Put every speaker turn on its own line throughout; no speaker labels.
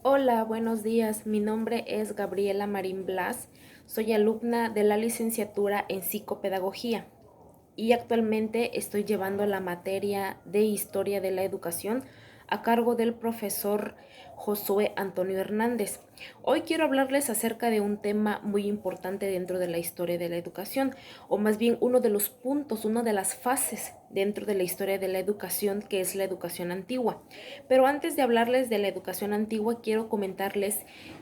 Hola, buenos días. Mi nombre es Gabriela Marín Blas. Soy alumna de la licenciatura en psicopedagogía y actualmente estoy llevando la materia de Historia de la Educación a cargo del profesor Josué Antonio Hernández. Hoy quiero hablarles acerca de un tema muy importante dentro de la historia de la educación, o más bien uno de los puntos, una de las fases dentro de la historia de la educación, que es la educación antigua. Pero antes de hablarles de la educación antigua, quiero comentarles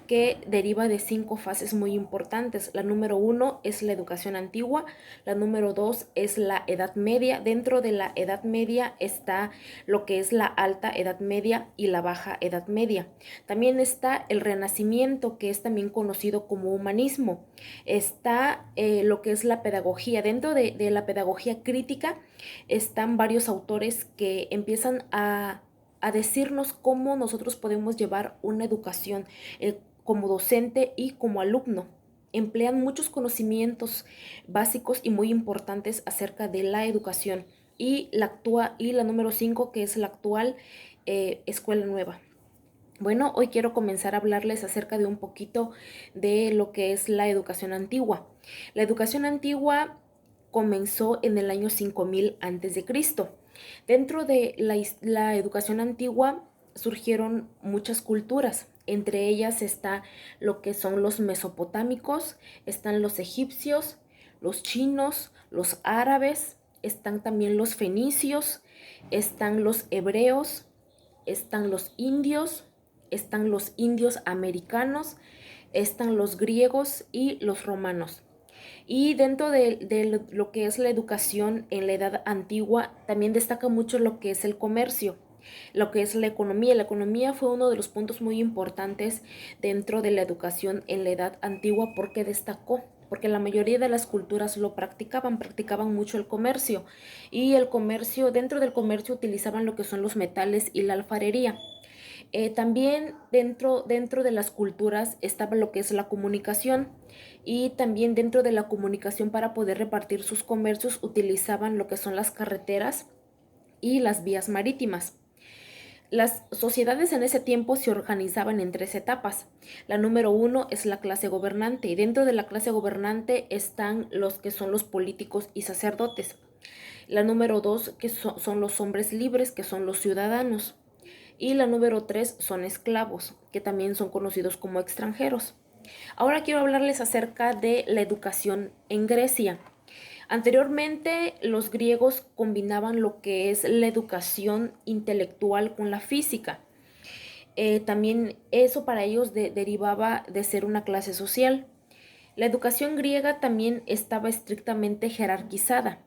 que deriva de 5 fases muy importantes. La número 1 es la educación antigua, la número 2 es la Edad Media. Dentro de la Edad Media está lo que es la Alta Edad Media y la Baja Edad Media. También está el Renacimiento, que es también conocido como humanismo. Está lo que es la pedagogía. Dentro de la pedagogía crítica están varios autores que empiezan a decirnos cómo nosotros podemos llevar una educación como docente y como alumno. Emplean muchos conocimientos básicos y muy importantes acerca de la educación y la número 5, que es la actual escuela nueva. Bueno, hoy quiero comenzar a hablarles acerca de un poquito de lo que es la educación antigua. La educación antigua comenzó en el año 5000 antes de Cristo. Dentro de la educación antigua surgieron muchas culturas. Entre ellas está lo que son los mesopotámicos, están los egipcios, los chinos, los árabes, están también los fenicios, están los hebreos, están los indios americanos, están los griegos y los romanos. Y dentro de lo que es la educación en la edad antigua, también destaca mucho lo que es el comercio, lo que es la economía. La economía fue uno de los puntos muy importantes dentro de la educación en la edad antigua porque destacó, porque la mayoría de las culturas lo practicaban mucho el comercio, y el comercio, dentro del comercio utilizaban lo que son los metales y la alfarería. También dentro de las culturas estaba lo que es la comunicación, y también dentro de la comunicación, para poder repartir sus comercios, utilizaban lo que son las carreteras y las vías marítimas. Las sociedades en ese tiempo se organizaban en 3 etapas. La número 1 es la clase gobernante, y dentro de la clase gobernante están los que son los políticos y sacerdotes. La número 2, que son los hombres libres, que son los ciudadanos. Y la número 3 son esclavos, que también son conocidos como extranjeros. Ahora quiero hablarles acerca de la educación en Grecia. Anteriormente, los griegos combinaban lo que es la educación intelectual con la física. También eso para ellos derivaba de ser una clase social. La educación griega también estaba estrictamente jerarquizada,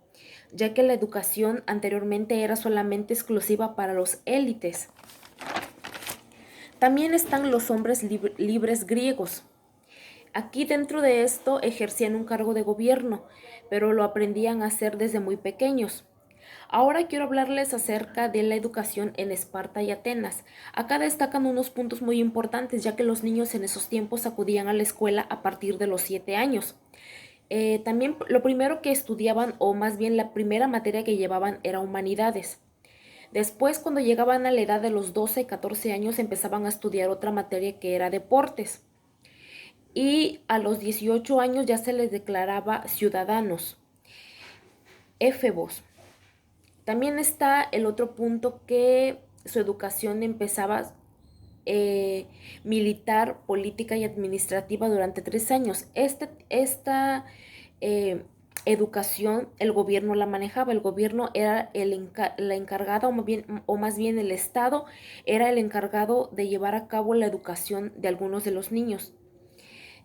ya que la educación anteriormente era solamente exclusiva para los élites. También están los hombres libres griegos. Aquí dentro de esto ejercían un cargo de gobierno, pero lo aprendían a hacer desde muy pequeños. Ahora quiero hablarles acerca de la educación en Esparta y Atenas. Acá destacan unos puntos muy importantes, ya que los niños en esos tiempos acudían a la escuela a partir de los 7 años. También lo primero que estudiaban, o más bien la primera materia que llevaban, era humanidades. Después, cuando llegaban a la edad de los 12 y 14 años, empezaban a estudiar otra materia que era deportes. Y a los 18 años ya se les declaraba ciudadanos, éfebos. También está el otro punto, que su educación empezaba militar, política y administrativa durante 3 años. Esta eh, educación el gobierno la manejaba. El gobierno era la encargada, o más bien el Estado era el encargado de llevar a cabo la educación de algunos de los niños.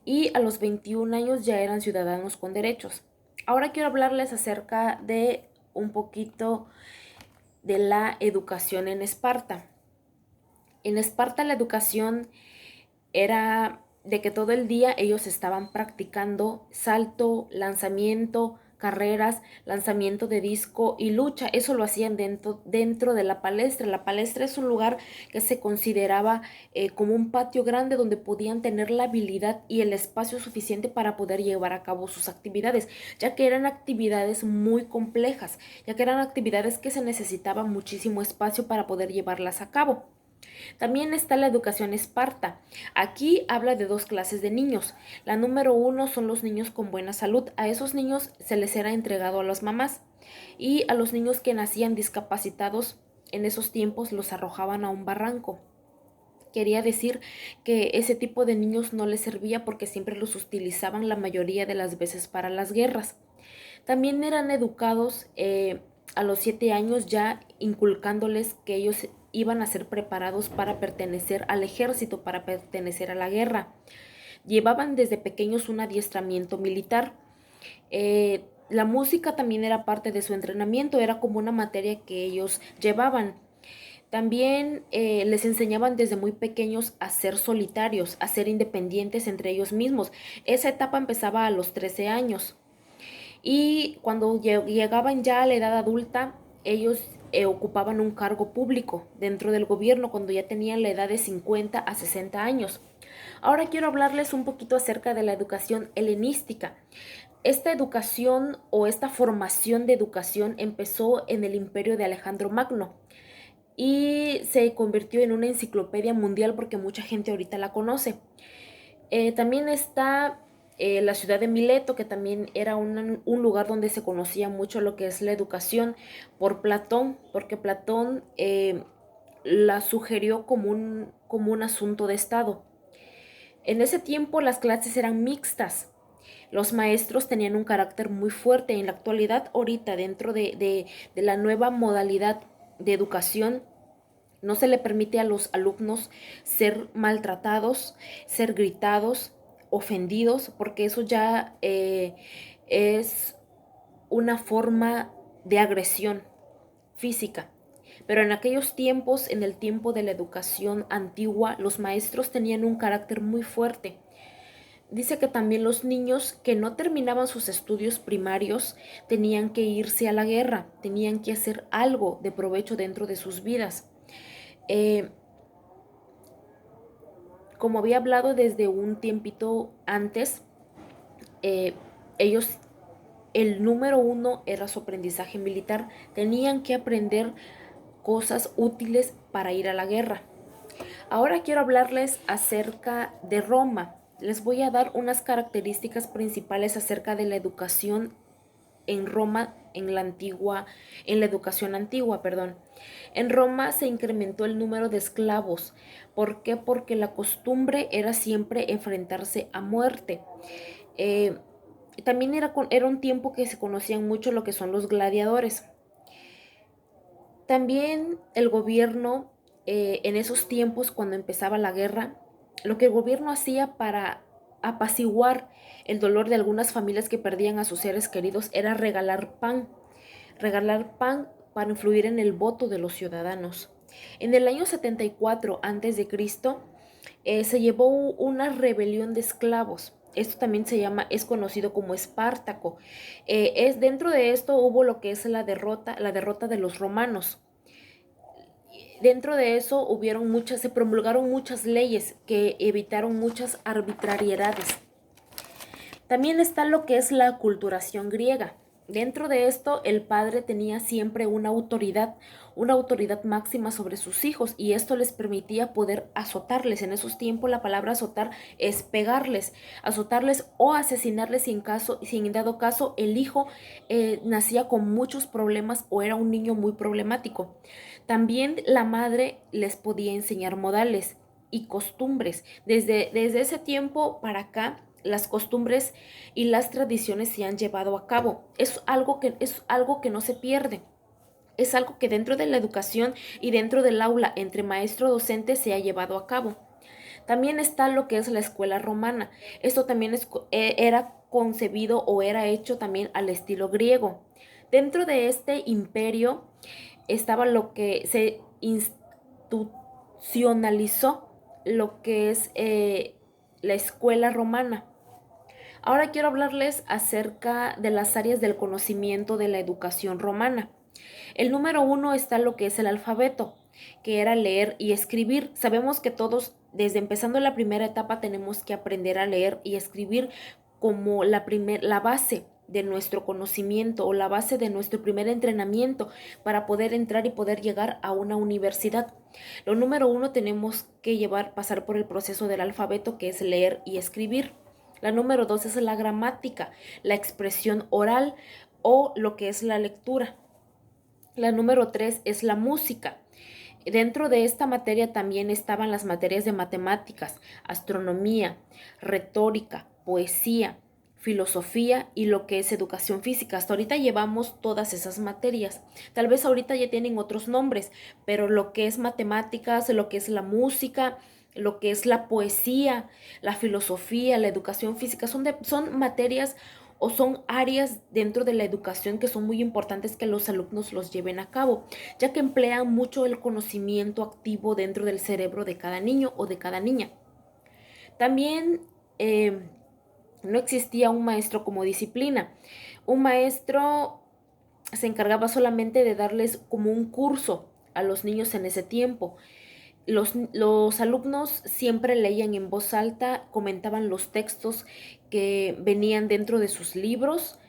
Y a los 21 años ya eran ciudadanos con derechos. Ahora quiero hablarles acerca de un poquito de la educación en Esparta. En Esparta la educación era de que todo el día ellos estaban practicando salto, lanzamiento, carreras, lanzamiento de disco y lucha. Eso lo hacían dentro de la palestra. La palestra es un lugar que se consideraba como un patio grande, donde podían tener la habilidad y el espacio suficiente para poder llevar a cabo sus actividades, ya que eran actividades muy complejas, ya que eran actividades que se necesitaba muchísimo espacio para poder llevarlas a cabo. También está la educación esparta. Aquí habla de dos clases de niños. La número uno son los niños con buena salud. A esos niños se les era entregado a las mamás. Y a los niños que nacían discapacitados en esos tiempos los arrojaban a un barranco. Quería decir que ese tipo de niños no les servía porque siempre los utilizaban la mayoría de las veces para las guerras. También eran educados a los 7 años ya inculcándoles que ellos iban a ser preparados para pertenecer al ejército, para pertenecer a la guerra. Llevaban desde pequeños un adiestramiento militar. La música también era parte de su entrenamiento, era como una materia que ellos llevaban. También les enseñaban desde muy pequeños a ser solitarios, a ser independientes entre ellos mismos. Esa etapa empezaba a los 13 años. Y cuando llegaban ya a la edad adulta, ellos ocupaban un cargo público dentro del gobierno cuando ya tenían la edad de 50 a 60 años. Ahora quiero hablarles un poquito acerca de la educación helenística. Esta educación o esta formación de educación empezó en el imperio de Alejandro Magno y se convirtió en una enciclopedia mundial porque mucha gente ahorita la conoce. También está la ciudad de Mileto, que también era un lugar donde se conocía mucho lo que es la educación por Platón, porque Platón la sugirió como un asunto de Estado. En ese tiempo las clases eran mixtas. Los maestros tenían un carácter muy fuerte. En la actualidad, ahorita, dentro de la nueva modalidad de educación, no se le permite a los alumnos ser maltratados, ser gritados, ofendidos, porque eso ya es una forma de agresión física. Pero en aquellos tiempos, en el tiempo de la educación antigua, los maestros tenían un carácter muy fuerte. Dice que también los niños que no terminaban sus estudios primarios tenían que irse a la guerra, tenían que hacer algo de provecho dentro de sus vidas. Eh, como había hablado desde un tiempito antes, eh, ellos, el número uno era su aprendizaje militar. Tenían que aprender cosas útiles para ir a la guerra. Ahora quiero hablarles acerca de Roma. Les voy a dar unas características principales acerca de la educación en Roma, en la educación antigua, perdón. En Roma se incrementó el número de esclavos. ¿Por qué? Porque la costumbre era siempre enfrentarse a muerte. Eh, También era un tiempo que se conocían mucho lo que son los gladiadores. También el gobierno, en esos tiempos, cuando empezaba la guerra, lo que el gobierno hacía para apaciguar el dolor de algunas familias que perdían a sus seres queridos era regalar pan para influir en el voto de los ciudadanos. En el año 74 a.C., se llevó una rebelión de esclavos. Esto también es conocido como Espartaco. Dentro de esto hubo lo que es la derrota de los romanos. Dentro de eso se promulgaron muchas leyes que evitaron muchas arbitrariedades. También está lo que es la aculturación griega. Dentro de esto, el padre tenía siempre una autoridad máxima sobre sus hijos, y esto les permitía poder azotarles. En esos tiempos la palabra azotar es azotarles o asesinarles si en dado caso el hijo nacía con muchos problemas o era un niño muy problemático. También la madre les podía enseñar modales y costumbres. Desde ese tiempo para acá, las costumbres y las tradiciones se han llevado a cabo. Es algo que no se pierde. Es algo que dentro de la educación y dentro del aula entre maestro docente se ha llevado a cabo. También está lo que es la escuela romana. Esto también era concebido o era hecho también al estilo griego. Dentro de este imperio estaba lo que se institucionalizó, lo que es la escuela romana. Ahora quiero hablarles acerca de las áreas del conocimiento de la educación romana. El número uno está lo que es el alfabeto, que era leer y escribir. Sabemos que todos, desde empezando la primera etapa, tenemos que aprender a leer y escribir como la base de nuestro conocimiento o la base de nuestro primer entrenamiento para poder entrar y poder llegar a una universidad. Lo número 1, tenemos que pasar por el proceso del alfabeto, que es leer y escribir. La número 2 es la gramática, la expresión oral o lo que es la lectura. La número 3 es la música. Dentro de esta materia también estaban las materias de matemáticas, astronomía, retórica, poesía, filosofía y lo que es educación física. Hasta ahorita llevamos todas esas materias. Tal vez ahorita ya tienen otros nombres, pero lo que es matemáticas, lo que es la música, lo que es la poesía, la filosofía, la educación física, son materias o son áreas dentro de la educación que son muy importantes que los alumnos los lleven a cabo, ya que emplean mucho el conocimiento activo dentro del cerebro de cada niño o de cada niña. También no existía un maestro como disciplina. Un maestro se encargaba solamente de darles como un curso a los niños en ese tiempo. Los alumnos siempre leían en voz alta, comentaban los textos que venían dentro de sus libros,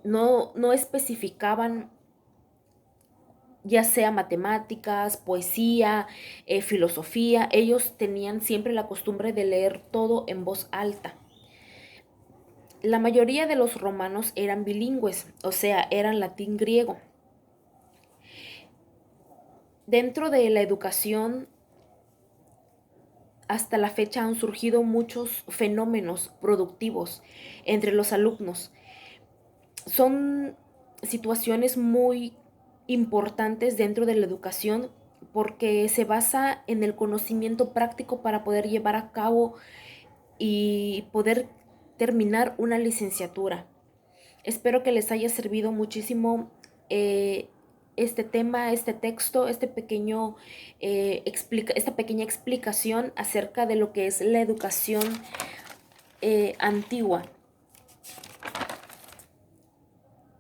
no especificaban ya sea matemáticas, poesía, filosofía. Ellos tenían siempre la costumbre de leer todo en voz alta. La mayoría de los romanos eran bilingües, o sea, eran latín-griego. Dentro de la educación, hasta la fecha han surgido muchos fenómenos productivos entre los alumnos. Son situaciones muy importantes dentro de la educación porque se basa en el conocimiento práctico para poder llevar a cabo y poder terminar una licenciatura. Espero que les haya servido muchísimo este tema, este texto, esta pequeña explicación acerca de lo que es la educación antigua.